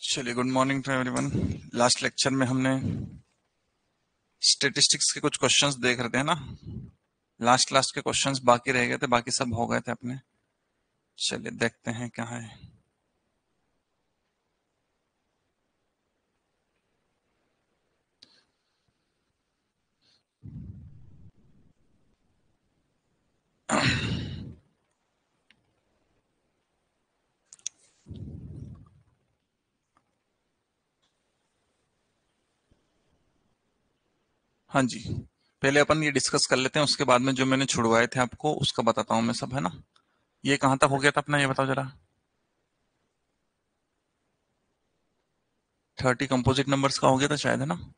चलिए, good morning to everyone. Last lecture में हमने स्टेटिस्टिक्स के कुछ क्वेश्चंस देख रहे थे, है ना। लास्ट लास्ट के क्वेश्चंस बाकी रह गए थे, बाकी सब हो गए थे अपने। चलिए देखते हैं क्या है। हाँ जी, पहले अपन ये डिस्कस कर लेते हैं, उसके बाद में जो मैंने छुड़वाए थे आपको उसका बताता हूँ मैं सब, है ना। ये कहाँ तक हो गया था अपना, ये बताओ जरा। 30 कंपोजिट नंबर्स का हो गया था शायद, है ना।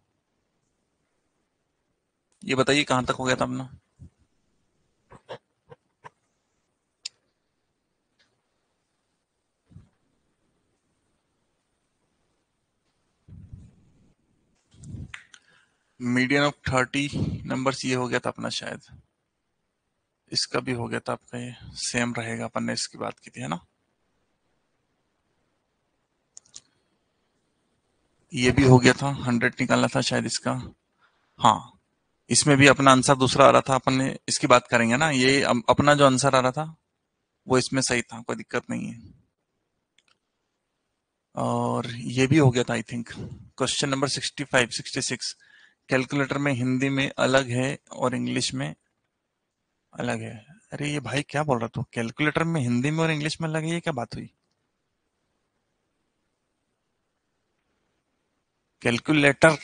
ये बताइए कहाँ तक हो गया था अपना। मीडियन ऑफ 30 नंबर्स ये हो गया था अपना शायद। इसका भी हो गया था आपका, ये सेम रहेगा, अपन ने इसकी बात की थी, है ना। ये भी हो गया था, 100 निकालना था शायद इसका। हाँ, इसमें भी अपना आंसर दूसरा आ रहा था, अपन ने इसकी बात करेंगे ना। ये अपना जो आंसर आ रहा था वो इसमें सही था, कोई दिक्कत नहीं है। और ये भी हो गया था I think. Question number 65 66, calculator में हिंदी में अलग है और इंग्लिश में अलग है। अरे ये भाई क्या बोल रहा तू, कैलकुलेटर में हिंदी में और इंग्लिश में अलग है, ये क्या बात हुई। कैलकुलेटर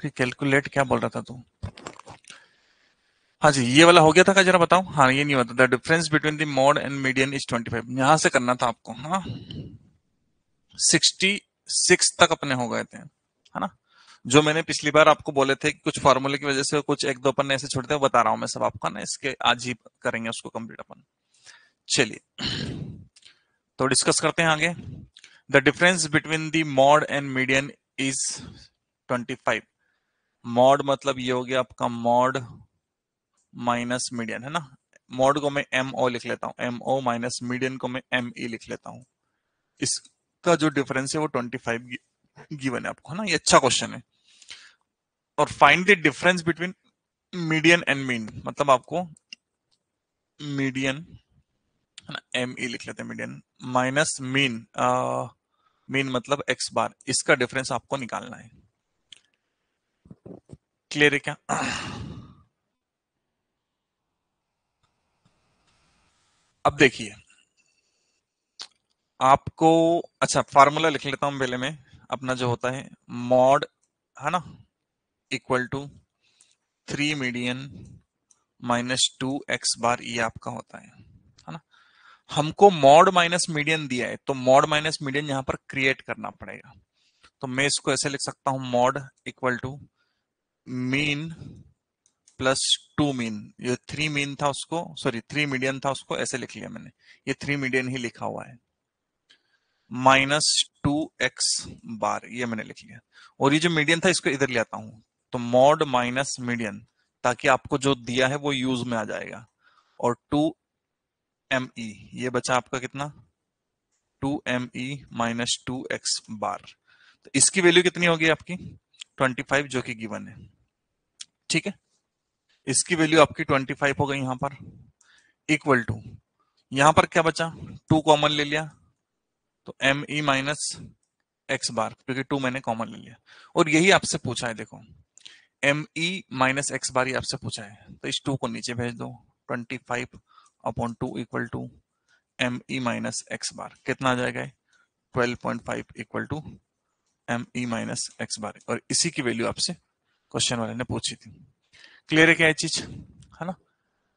की कैलकुलेट क्या बोल रहा था तू। हाँ जी, ये वाला हो गया था क्या, जरा बताओ। हाँ, ये नहीं होता। The difference between the mod and median is 25, यहां से करना था आपको, हाँ। 66 तक अपने हो गए थे, है ना। जो मैंने पिछली बार आपको बोले थे कि कुछ फार्मूले की वजह से कुछ एक दो अपन ऐसे छोड़ते हैं, बता रहा हूं मैं सब आपका ना, इसके आज ही करेंगे उसको कंप्लीट अपन। चलिए तो डिस्कस करते हैं आगे। The difference between the mod and median is 25। Mod मतलब ये हो गया आपका मॉड माइनस मीडियन, है ना। मॉड को मैं एम ओ लिख लेता हूं, एम ओ, माइनस मीडियन को मैं एम ई लिख लेता हूं। इसका जो डिफरेंस है वो 25 गिवन है आपको, है ना। ये अच्छा क्वेश्चन है। और find the difference between median and mean, मतलब आपको मीडियन, है ना, एम ई लिख लेते हैं, मीडियन माइनस मीन, मीन मतलब एक्स बार, इसका डिफरेंस आपको निकालना है। क्लियर है क्या। अब देखिए आपको, अच्छा फार्मूला लिख लेता हूं पहले में। अपना जो होता है मॉड, है ना, equal to 3 median minus 2 X bar, ये आपका होता है ना। हमको मॉड माइनस मीडियन दिया है, तो मॉड माइनस मीडियन यहां पर क्रिएट करना पड़ेगा। तो मैं इसको ऐसे लिख सकता हूं, mode equal to mean plus 2 mean. ये 3 मीन था उसको, सॉरी 3 मीडियन था उसको ऐसे लिख लिया मैंने, ये 3 मीडियन ही लिखा हुआ है। माइनस 2 एक्स बार, ये मैंने लिख लिया। और ये जो मीडियन था इसको इधर ले आता हूं, तो मॉड माइनस मीडियन, ताकि आपको जो दिया है वो यूज में आ जाएगा। और 2 एम ई, ये बचा आपका कितना, 2 एम ई माइनस 2 एक्स बार। तो इसकी वैल्यू कितनी होगी आपकी, 25, जो कि गिवन है। ठीक है, इसकी वैल्यू आपकी 25 हो गई यहां पर, इक्वल टू, यहां पर क्या बचा, 2 कॉमन ले लिया, तो एम ई माइनस एक्स बार, क्योंकि 2 मैंने कॉमन ले लिया। और यही आपसे पूछा है, देखो M E minus X bar, ये आपसे पूछा है, तो इस 2 को नीचे भेज दो। 25/2 equal to M E minus X bar, कितना आ जाएगा, 12.5 equal to M E minus X bar. और इसी की वैल्यू आपसे क्वेश्चन वाले ने पूछी थी। क्लियर है क्या ये चीज, है ना।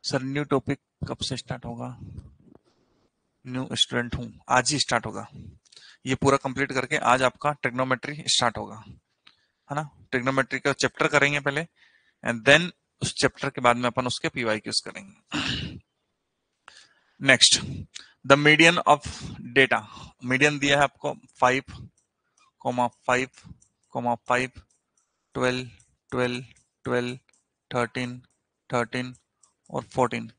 सर न्यू टॉपिक कब से स्टार्ट होगा, न्यू स्टूडेंट हूं, आज ही स्टार्ट होगा। ये पूरा कंप्लीट करके आज आपका ट्रिग्नोमेट्री स्टार्ट होगा, है ना। ट्रिग्नोमेट्री का चैप्टर करेंगे पहले, एंड देन उस चैप्टर के बाद में अपन उसके पीवाईक्यूज करेंगे। Next, the median of data. Median दिया है आपको 5,5,5, 12, 12, 12, 13, 13 और 14,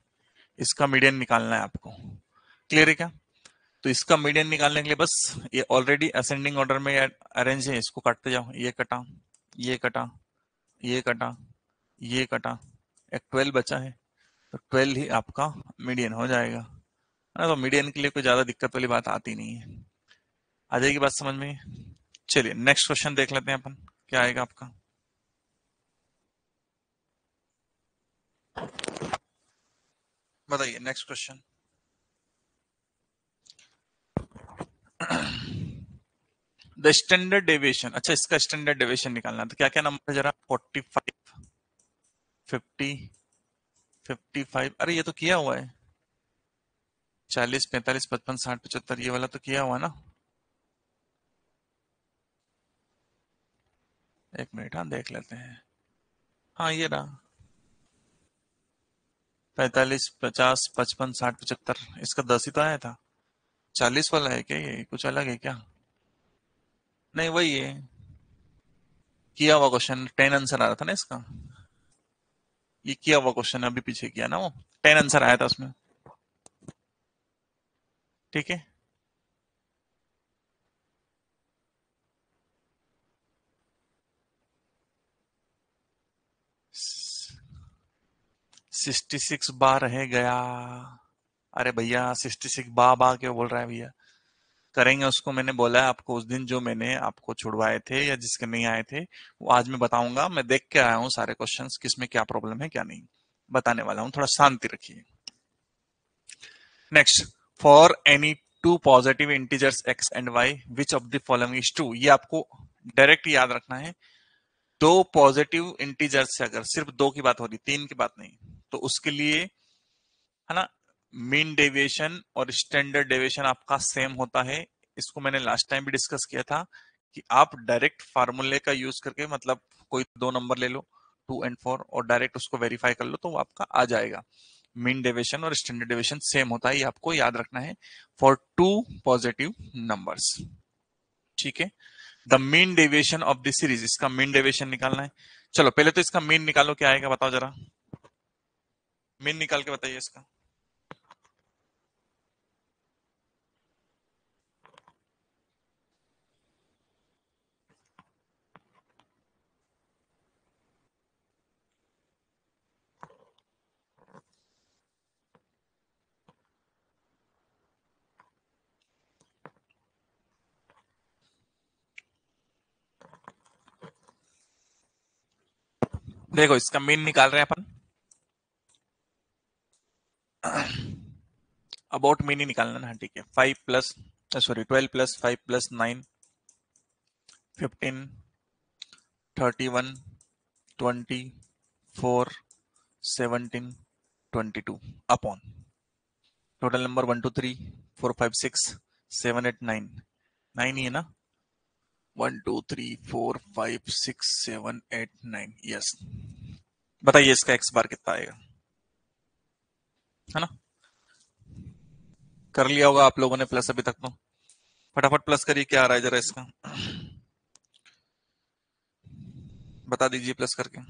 इसका मीडियन निकालना है आपको। क्लियर है क्या। तो इसका मीडियन निकालने के लिए बस ये ऑलरेडी असेंडिंग ऑर्डर में अरेंज है, इसको काटते जाओ। ये कटा, ये कटा, ये कटा, ये कटा, एक 12 बचा है, तो 12 ही आपका मीडियन हो जाएगा, है ना। तो मीडियन के लिए कोई ज्यादा दिक्कत वाली बात आती नहीं है। आ जाएगी बात समझ में। चलिए नेक्स्ट क्वेश्चन देख लेते हैं अपन, क्या आएगा आपका। बताइए next question. The standard deviation, अच्छा इसका स्टैंडर्ड डेविएशन निकालना, तो क्या क्या नंबर है जरा। 45, 50, 55, अरे ये तो किया हुआ है। 40, 45, 55, 60, 75, ये वाला तो किया हुआ ना। एक मिनट, हाँ देख लेते हैं। हाँ ये रहा, 45, 50, 55, 60, 75, इसका 10 ही तो आया था। 40 वाला है क्या, ये कुछ अलग है क्या। नहीं वही है, किया हुआ क्वेश्चन, 10 आंसर आ रहा था ना इसका। ये किया हुआ क्वेश्चन अभी पीछे किया ना, वो 10 आंसर आया था उसमें। ठीक है। 66 बार रह गया। अरे भैया 66 बा क्यों बोल रहा है भैया। करेंगे उसको, मैंने बोला है आपको उस दिन जो मैंने आपको छुड़वाए थे या जिसके नहीं आए थे, वो आज मैं बताऊंगा। मैं देख के आया हूँ सारे क्वेश्चंस, किसमें क्या प्रॉब्लम है क्या नहीं, बताने वाला हूँ, थोड़ा शांति रखिए। Next, for any two positive integers x and y which of the following is true. ये आपको डायरेक्ट याद रखना है। दो पॉजिटिव इंटीजर्स से अगर सिर्फ दो की बात हो रही, तीन की बात नहीं, तो उसके लिए, है ना, मीन डेविएशन और स्टैंडर्ड डेविएशन आपका सेम होता है। इसको मैंने लास्ट टाइम भी डिस्कस किया था कि आप डायरेक्ट फार्मूले का यूज करके, मतलब कोई दो नंबर ले लो 2 और 4 और डायरेक्ट उसको वेरीफाई कर लो तो वो आपका आ जाएगा। मीन डेविएशन और स्टैंडर्ड डेविएशन सेम होता है, ये आपको याद रखना है फॉर टू पॉजिटिव नंबर्स। ठीक है। The mean deviation of the series, इसका मीन डेविएशन निकालना है। चलो पहले तो इसका मीन निकालो, क्या आएगा बताओ जरा। मीन निकाल के बताइए इसका। देखो इसका मीन निकाल रहे हैं अपन। अबाउट मीन ही निकालना ना, ठीक है। 5 plus, sorry 12 plus 5 plus 9, 15, 31, 20, 4, 17, 22 upon total number 1 2 3 4 5 6 7 8 9, 9 ही है ना। 1 2 3 4 5 6 7 8 9, यस। बताइए इसका एक्स बार कितना आएगा, है ना। कर लिया होगा आप लोगों ने प्लस अभी तक तो। फटाफट प्लस करिए, क्या आ रहा है जरा इसका, बता दीजिए प्लस करके।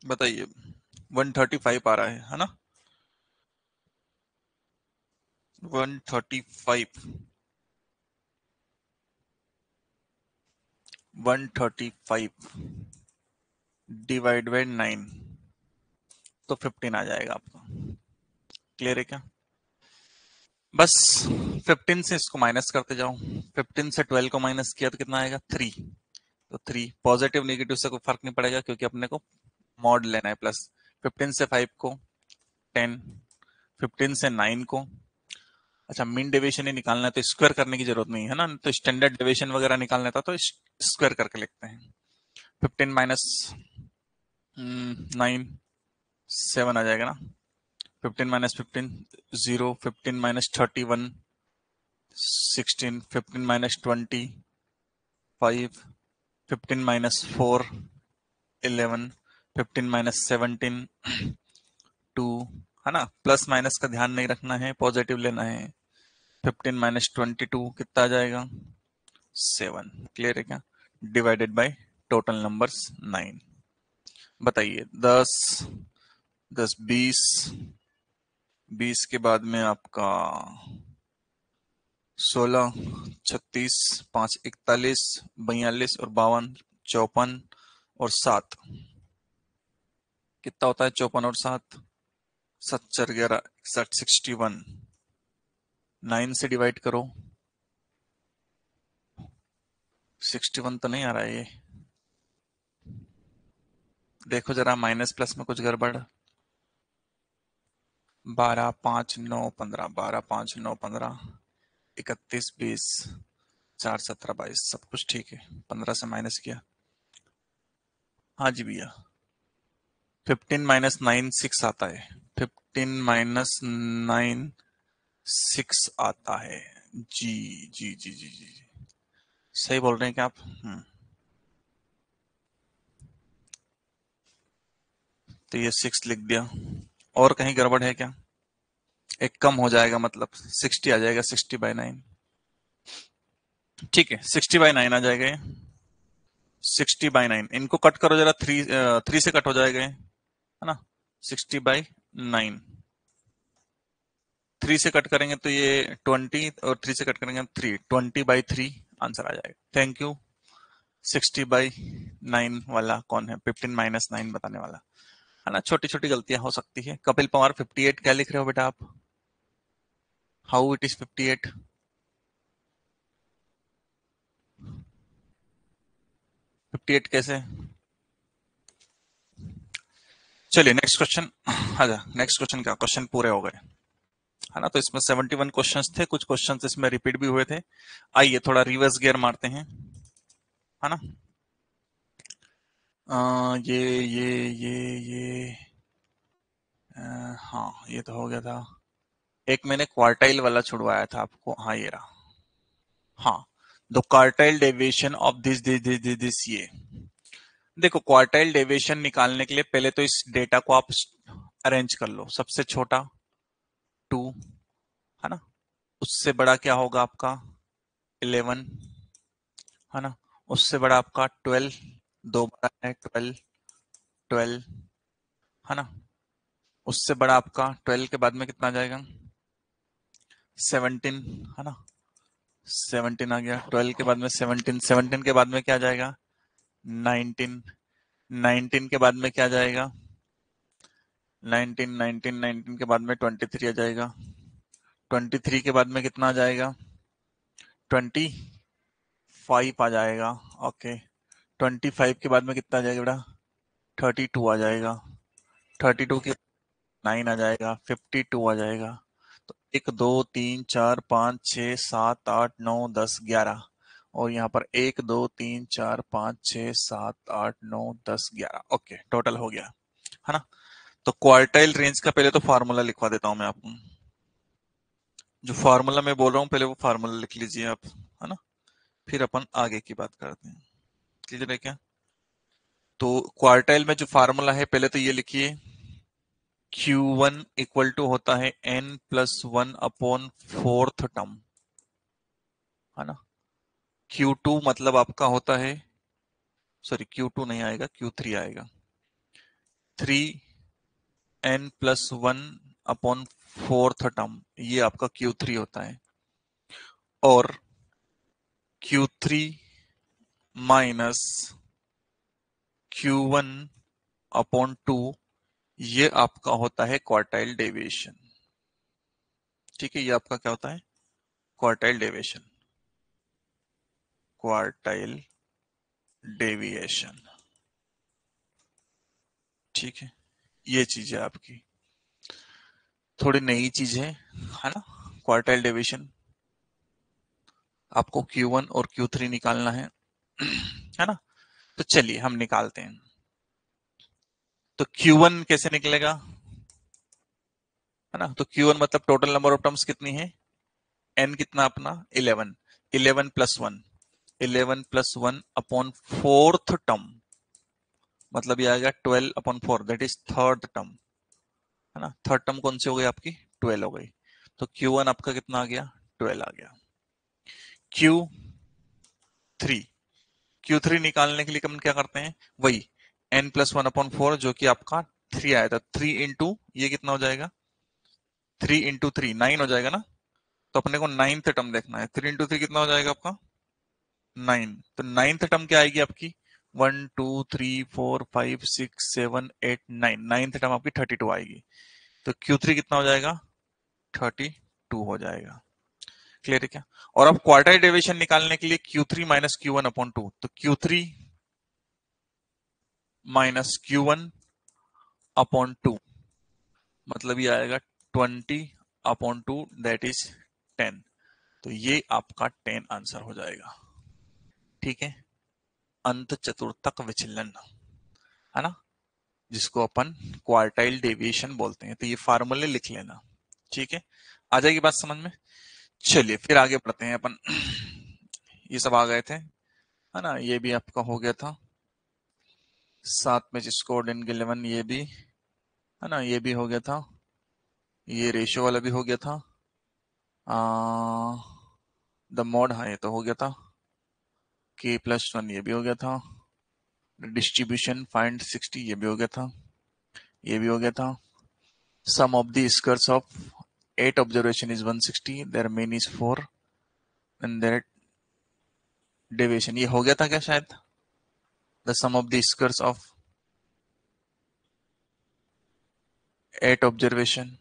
बताइए। 135 आ रहा है ना। 135, 135 डिवाइड बाई 9, तो 15 आ जाएगा आपका। क्लियर है क्या। बस 15 से इसको माइनस करते जाओ। 15 से 12 को माइनस किया तो कितना आएगा, 3। तो 3 पॉजिटिव नेगेटिव से कोई फर्क नहीं पड़ेगा क्योंकि अपने को मॉड लेना है प्लस। 15 से 5 को 10, 15 से 9 को, अच्छा मीन डेविएशन ही निकालना है तो स्क्वायर करने की जरूरत नहीं है ना, तो स्टैंडर्ड डेविएशन वगैरह निकालना था तो स्क्वायर करके लिखते हैं। 15 माइनस 9, 7 आ जाएगा ना। 15 minus 15 0, 15 minus 31 16, 15 minus 20 5, 15 minus 4 11, 15 minus 17 2, है ना। प्लस माइनस का ध्यान नहीं रखना है, पॉजिटिव लेना है। 15 माइनस 22 कितना आ जाएगा? 7। क्लियर है क्या? Divided by total numbers 9। बताइए 10 10 20, 20 के बाद में आपका 16, 36, 5 41, 42 और 52, 54 और 7 कितना होता है? 54 और 7 7 4 11 61, 61। 9 से डिवाइड करो। 61 तो नहीं आ रहा है ये, देखो जरा माइनस प्लस में कुछ गड़बड़। 12 5 9 15, 12 5 9 15, 31 20, 4 17 22, सब कुछ ठीक है। 15 से माइनस किया। हाँ जी भैया। 15 माइनस 9 6 आता है। 15 माइनस 9 6 आता है। जी जी जी जी जी, सही बोल रहे हैं क्या आप? तो ये 6 लिख दिया। और कहीं गड़बड़ है क्या? एक कम हो जाएगा, मतलब 60 आ जाएगा, 60/9। ठीक है, 60/9 आ जाएगा ये। 60/9 इनको कट करो जरा, 3 से कट हो जाएगा ये, है ना? 60/9, 3 से कट करेंगे तो ये 20, और 3 से कट करेंगे 3, 20/3 आंसर आ जाएगा। Thank you. 60/9 वाला कौन है? 15 माइनस 9 बताने वाला, है ना? छोटी छोटी गलतियां हो सकती है। कपिल पवार 58 क्या लिख रहे हो बेटा आप? How it is 58? 58 कैसे? चलिए नेक्स्ट क्वेश्चन। अच्छा, नेक्स्ट क्वेश्चन क्या? क्वेश्चन पूरे हो गए, है ना? तो इसमें 71 क्वेश्चंस थे, कुछ क्वेश्चंस इसमें रिपीट भी हुए थे। आइए थोड़ा रिवर्स गियर मारते हैं, है ना? ये हाँ, ये तो हो गया था। एक मैंने क्वार्टाइल वाला छुड़वाया था आपको, हाँ ये रहा। हाँ, the quartile deviation of this ये। देखो, क्वार्टाइल डेविएशन निकालने के लिए पहले तो इस डेटा को आप अरेंज कर लो। सबसे छोटा 2, है ना? उससे बड़ा क्या होगा आपका? 11, है ना? उससे बड़ा आपका 12, दो बड़ा है 12, 12, है ना? उससे बड़ा आपका 12 के बाद में कितना आ जाएगा? 17, है ना? 17 आ गया। 12 के बाद में 17, 17 के बाद में क्या आ जाएगा? 19, 19 के बाद में क्या आ जाएगा? 19, 19, 19 के बाद में 23 आ जाएगा। 23 के बाद में कितना आ जाएगा? 25 आ जाएगा। ओके। 25 के बाद में कितना आ जाएगा बेटा? 32 आ जाएगा। 32 के 9 आ जाएगा। 52 आ जाएगा। तो 1 2 3 4 5 6 7 8 9 10 11, और यहाँ पर 1 2 3 4 5 6 7 8 9 10 11। ओके, टोटल हो गया, है ना? तो क्वार्टाइल रेंज का पहले तो फार्मूला लिखवा देता हूं मैं आपको। जो फार्मूला मैं बोल रहा हूँ पहले वो फार्मूला लिख लीजिए आप, है ना? फिर अपन आगे की बात करते हैं। क्लियर है क्या? तो क्वार्टाइल में जो फार्मूला है पहले तो ये लिखिए। Q1 इक्वल टू होता है n+1 अपॉन 4th टर्म, है ना? Q2 मतलब आपका होता है, सॉरी Q2 नहीं आएगा, Q3 आएगा। 3n+1 अपॉन 4th टर्म, ये आपका Q3 होता है। और Q3 माइनस Q1 अपॉन 2, ये आपका होता है क्वार्टाइल डेविएशन। ठीक है, ये आपका क्या होता है? Quartile deviation, quartile deviation. ठीक है, ये चीज है आपकी, थोड़ी नई चीज है ना? क्वार्टाइल डेविएशन आपको Q1 और Q3 निकालना है ना? तो चलिए हम निकालते हैं। तो Q1 कैसे निकलेगा, है ना? तो Q1 मतलब टोटल नंबर ऑफ टर्म्स कितनी है? n कितना अपना? 11, 11 plus 1, 11 plus 1 upon 4th term, मतलब ये आएगा 12 upon 4, that is third term, है ना? थर्ड टर्म कौन सी हो गई आपकी? 12 हो गई। तो Q1 आपका कितना आ गया? 12 आ गया। Q3 Q3 निकालने के लिए हम क्या करते हैं, वही n+1/4 जो कि आपका 3 आया था, 3 इंटू ये कितना हो जाएगा, 3 इंटू 3 9 हो जाएगा ना। तो अपने को 9th टर्म देखना है, 3 इंटू 3 कितना हो जाएगा आपका 9। तो 9th टर्म क्या आएगी आपकी 1 2 3 4 5 6 7 8 9, 9th टर्म आपकी 32 आएगी। तो Q3 कितना हो जाएगा 32 हो जाएगा। क्लियर है क्या। और अब क्वार्टाइल डेविएशन निकालने के लिए Q3 माइनस Q1/2, तो Q3 माइनस Q1/2 मतलब ये आएगा 20/2 दैट इज 10। तो ये आपका 10 आंसर हो जाएगा। ठीक है, अंत चतुर्थक विचलन है ना, जिसको अपन क्वार्टाइल डेविएशन बोलते हैं। तो ये फार्मूले लिख लेना। ठीक है, आ जाएगी बात समझ में। चलिए फिर आगे बढ़ते हैं अपन। ये सब आ गए थे है ना, ये भी आपका हो गया था। साथ में जिसको ऑर्डिन 11 ये भी है ना, ये भी हो गया था। ये रेशियो वाला भी हो गया था। द मॉड, हाँ ये तो हो गया था। k+1 ये भी हो गया था। डिस्ट्रीब्यूशन फाइंड 60 ये भी हो गया था। ये भी हो गया था। Sum of the squares of 8 observation is 160, there mean is 4 and their deviation ये हो गया था क्या शायद। The sum of the squares of 8 observation,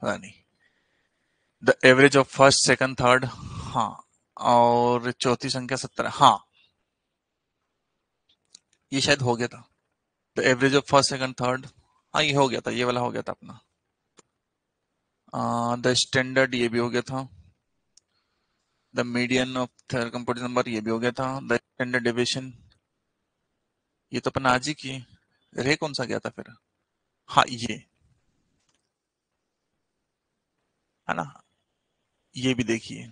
पता नहीं। The average of first second third, हाँ। और चौथी संख्या 17, हाँ ये शायद हो गया था। The average of first second third, हाँ ये हो गया था, ये वाला हो गया था अपना। द स्टैंडर्ड ये भी हो गया था। The median of third composite number ये भी हो गया था। द स्टैंडर्ड डेविएशन ये तो अपन आज ही किए। रे कौन सा गया था फिर, हाँ ये है ना, ये भी देखिए,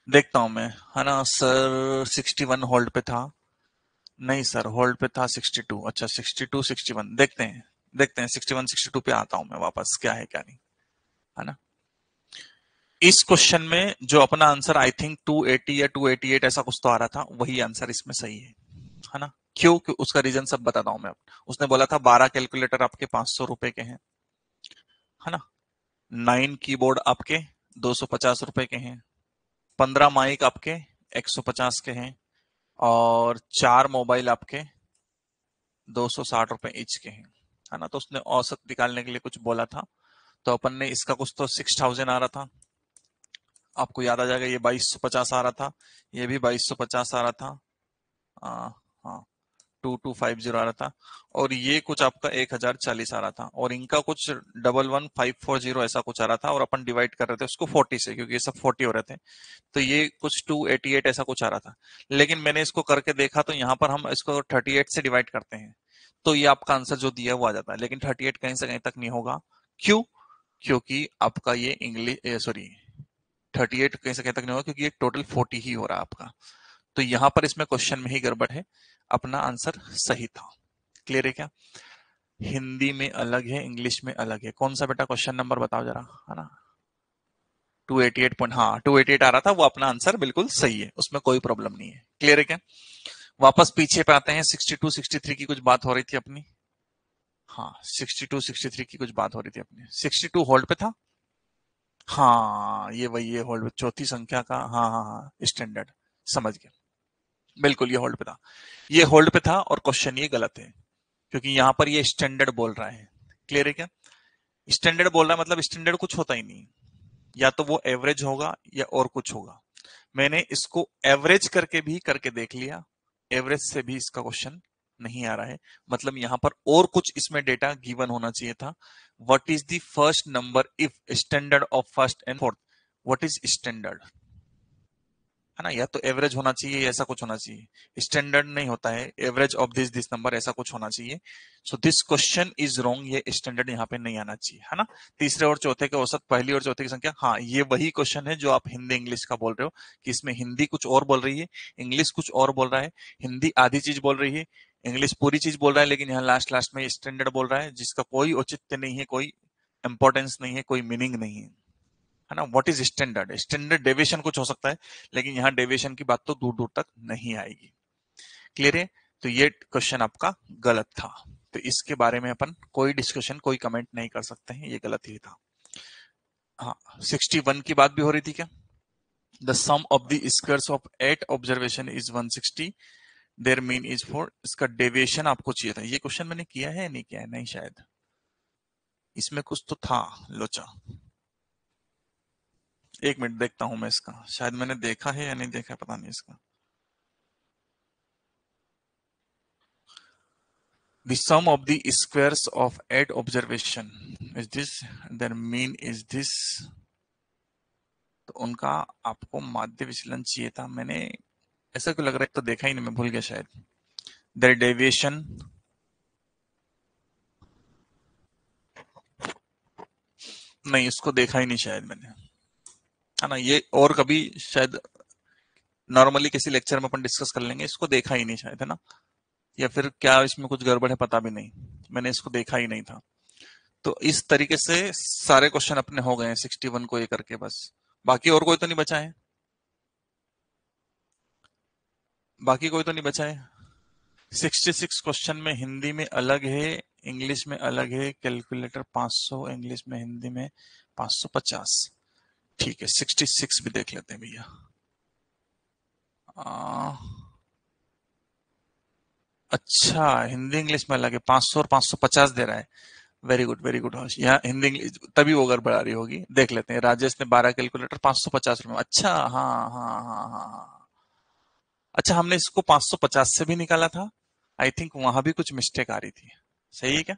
देखता हूं मैं है ना। सर 61 होल्ड पे था, नहीं सर होल्ड पे था 62, अच्छा 62 61 देखते हैं, देखते हैं 61 62 पे आता हूं मैं वापस, क्या है क्या नहीं है ना। इस क्वेश्चन में जो अपना आंसर आई थिंक 280 या 288 ऐसा कुछ तो आ रहा था, वही आंसर इसमें सही है ना। क्यों उसका रीजन सब बताता हूं मैं। उसने बोला था 12 कैलकुलेटर आपके 500 रुपए के हैं है ना, 9 कीबोर्ड आपके 250 रुपए के हैं, 15 माइक आपके 150 के हैं, और 4 मोबाइल आपके 260 रुपए ईच के हैं है ना। तो उसने औसत निकालने के लिए कुछ बोला था, तो अपन ने इसका कुछ तो 6000 आ रहा था, आपको याद आ जाएगा। ये 2250 आ रहा था, ये भी 2250 आ रहा था। हाँ 2250 आ रहा था, और ये कुछ आपका 1040 आ रहा था, और इनका कुछ 11540 ऐसा कुछ आ रहा था, और अपन डिवाइड कर रहे थे उसको 40 से, क्योंकि ये सब 40 हो रहे थे। तो ये कुछ 288 ऐसा कुछ आ रहा था। लेकिन मैंने इसको करके देखा, तो यहाँ पर हम इसको 38 से डिवाइड करते हैं, तो ये आपका आंसर जो दिया वो आ जाता है। लेकिन 38 कहीं से कहीं तक नहीं होगा। क्यों, क्योंकि आपका ये इंग्लिश सॉरी 38 कहीं से कहीं तक नहीं होगा, क्योंकि ये टोटल 40 ही हो रहा है आपका। तो यहां पर इसमें क्वेश्चन में ही गड़बड़ है, अपना आंसर सही था। क्लियर है क्या। हिंदी में अलग है, इंग्लिश में अलग है। कौन सा बेटा क्वेश्चन नंबर बताओ जरा, है ना। 288 पॉइंट, हाँ 288 आ रहा था, वो अपना आंसर बिल्कुल सही है, उसमें कोई प्रॉब्लम नहीं है। क्लियर है क्या। वापस पीछे पे आते हैं, 62 63 की कुछ बात हो रही थी अपनी। हाँ 62 63 की कुछ बात हो रही थी अपनी। 62 होल्ड पे था, हाँ ये वही है होल्ड पे, चौथी संख्या का, हाँ हाँ हाँ स्टैंडर्ड, समझ गया। बिल्कुल ये होल्ड पे था, ये होल्ड पे था, और क्वेश्चन ये गलत है, क्योंकि यहां पर ये स्टैंडर्ड बोल रहा है। क्लियर है क्या। स्टैंडर्ड बोल रहा है मतलब स्टैंडर्ड कुछ होता ही नहीं, या तो वो एवरेज होगा या और कुछ होगा। मैंने इसको एवरेज करके भी करके देख लिया, एवरेज से भी इसका क्वेश्चन नहीं आ रहा है, मतलब यहां पर और कुछ इसमें डेटा गिवन होना चाहिए था। What is the first number if standard of first and fourth, what is standard है ना। या तो एवरेज होना चाहिए, ऐसा कुछ होना चाहिए, स्टैंडर्ड नहीं होता है, एवरेज ऑफ दिस नंबर ऐसा कुछ होना चाहिए। So this question is wrong, ये स्टैंडर्ड यहाँ पे नहीं आना चाहिए है ना। तीसरे और चौथे के औसत, पहली और चौथे की संख्या, हाँ ये वही क्वेश्चन है जो आप हिंदी इंग्लिश का बोल रहे हो, कि इसमें हिंदी कुछ और बोल रही है, इंग्लिश कुछ और बोल रहा है, हिंदी आधी चीज बोल रही है, इंग्लिश पूरी चीज बोल रहा है, लेकिन यहाँ लास्ट लास्ट में स्टैंडर्ड बोल रहा है, जिसका कोई औचित्य नहीं है, कोई इंपॉर्टेंस नहीं है, कोई मीनिंग नहीं है। है ना। What is standard, standard deviation कुछ हो सकता है, लेकिन यहाँ डेविएशन की बात तो दूर दूर तक नहीं आएगी। क्लियर है। तो ये क्वेश्चन आपका गलत था, तो इसके बारे में अपन कोई डिस्कशन कोई कमेंट नहीं कर सकते हैं, ये गलत ही था। हाँ, 61 की बात भी हो रही थी क्या। The sum of the squares of 8 observation is 160, there mean is 4। इसका डेविएशन आपको चाहिए था। ये क्वेश्चन मैंने किया है नहीं किया है, नहीं शायद, इसमें कुछ तो था लोचा। एक मिनट देखता हूं मैं इसका, शायद मैंने देखा है या नहीं देखा है, पता नहीं इसका। The sum of the squares of 8 observation is this, their mean is this। तो उनका आपको माध्य विचलन चाहिए था, मैंने ऐसा क्यों लग रहा है, तो देखा ही नहीं, मैं भूल गया शायद। देयर डेविएशन, नहीं इसको देखा ही नहीं शायद मैंने, है ना। ये और कभी शायद नॉर्मली किसी लेक्चर में अपन डिस्कस कर लेंगे, इसको देखा ही नहीं शायद, है ना। या फिर क्या इसमें कुछ गड़बड़ है पता भी नहीं, मैंने इसको देखा ही नहीं था। तो इस तरीके से सारे क्वेश्चन अपने हो गए हैं 61 को ये करके बस। बाकी और कोई तो नहीं बचा है, बाकी कोई तो नहीं बचा है। 66 क्वेश्चन में हिंदी में अलग है, इंग्लिश में अलग है। कैलकुलेटर 500, इंग्लिश में हिंदी में 550। ठीक है, 66 भी देख लेते हैं भैया। अच्छा, हिंदी इंग्लिश में अलग है, 500 और 550 दे रहा है। Very good very good. यहाँ हिंदी इंग्लिश तभी वो गड़बड़ा रही होगी, देख लेते हैं। राजेश ने 12 कैलकुलेटर 550 रुपए में। अच्छा हाँ हाँ हाँ हाँ हाँ। अच्छा, हमने इसको 550 से भी निकाला था, आई थिंक वहां भी कुछ मिस्टेक आ रही थी। सही है क्या।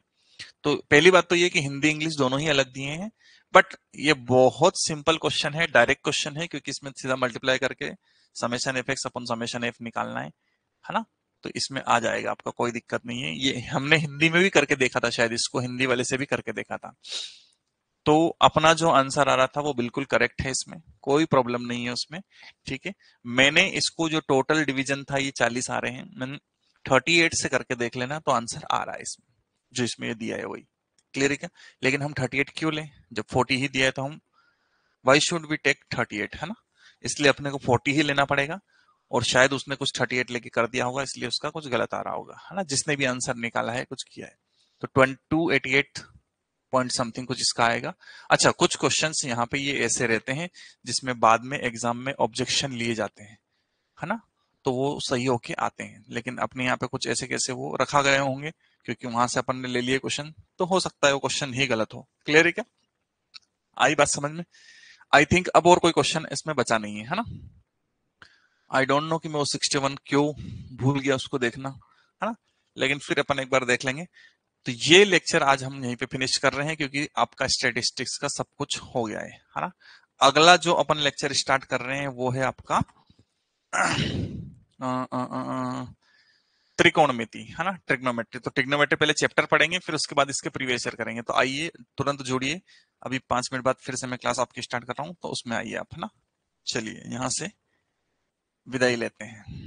तो पहली बात तो ये कि हिंदी इंग्लिश दोनों ही अलग दिए हैं, बट ये बहुत सिंपल क्वेश्चन है, डायरेक्ट क्वेश्चन है, क्योंकि इसमें सीधा मल्टीप्लाई करके summation F x upon summation F निकालना है ना। तो इसमें आ जाएगा, आपका कोई दिक्कत नहीं है। ये हमने हिंदी में भी करके देखा था, शायद इसको हिंदी वाले से भी करके देखा था। तो अपना जो आंसर आ रहा था वो बिल्कुल करेक्ट है, इसमें कोई प्रॉब्लम नहीं है उसमें। ठीक है, मैंने इसको जो टोटल डिवीजन था ये 40 आ रहे हैं, मैंने 38 से करके देख लेना, तो आंसर आ रहा है इसमें, जो इसमें ये दिया है वही। क्लियर है क्या। लेकिन हम 38 क्यों लें, जब 40 ही दिया है तो हम वाई शुड वी टेक 38, है ना। इसलिए अपने को 40 ही लेना पड़ेगा, और शायद उसने कुछ 38 लेके कर दिया होगा, इसलिए उसका कुछ गलत आ रहा होगा, है ना। जिसने भी आंसर निकाला है कुछ किया है, तो 288 पॉइंट समथिंग कुछ इसका आएगा। अच्छा, कुछ क्वेश्चंस यहाँ पे ये ऐसे रहते हैं जिसमें बाद में एग्जाम में ऑब्जेक्शन लिए जाते हैं, है ना। तो वो सही होके आते हैं, लेकिन अपने यहाँ पे कुछ ऐसे कैसे वो रखा गए होंगे, क्योंकि वहां से अपन ने ले लिए क्वेश्चन, तो हो सकता है वो क्वेश्चन ही गलत हो। क्लियर है क्या, आई बात समझ में। आई थिंक अब और कोई क्वेश्चन इसमें बचा नहीं है ना। आई डोंट नो कि मैं वो 61 क्यों भूल गया उसको देखना, है ना। लेकिन फिर अपन एक बार देख लेंगे। तो ये लेक्चर आज हम यहीं पे फिनिश कर रहे हैं, क्योंकि आपका स्टैटिस्टिक्स का सब कुछ हो गया है ना। अगला जो अपन लेक्चर स्टार्ट कर रहे हैं वो है आपका त्रिकोणमिति, है ना, ट्रिग्नोमेट्री। तो ट्रिग्नोमेट्री पहले चैप्टर पढ़ेंगे, फिर उसके बाद इसके प्रीवियस ईयर करेंगे। तो आइए तुरंत जुड़िए, अभी 5 मिनट बाद फिर से मैं क्लास आपकी स्टार्ट कर रहा हूँ, तो उसमें आइए आप, है ना। चलिए यहाँ से विदाई लेते हैं।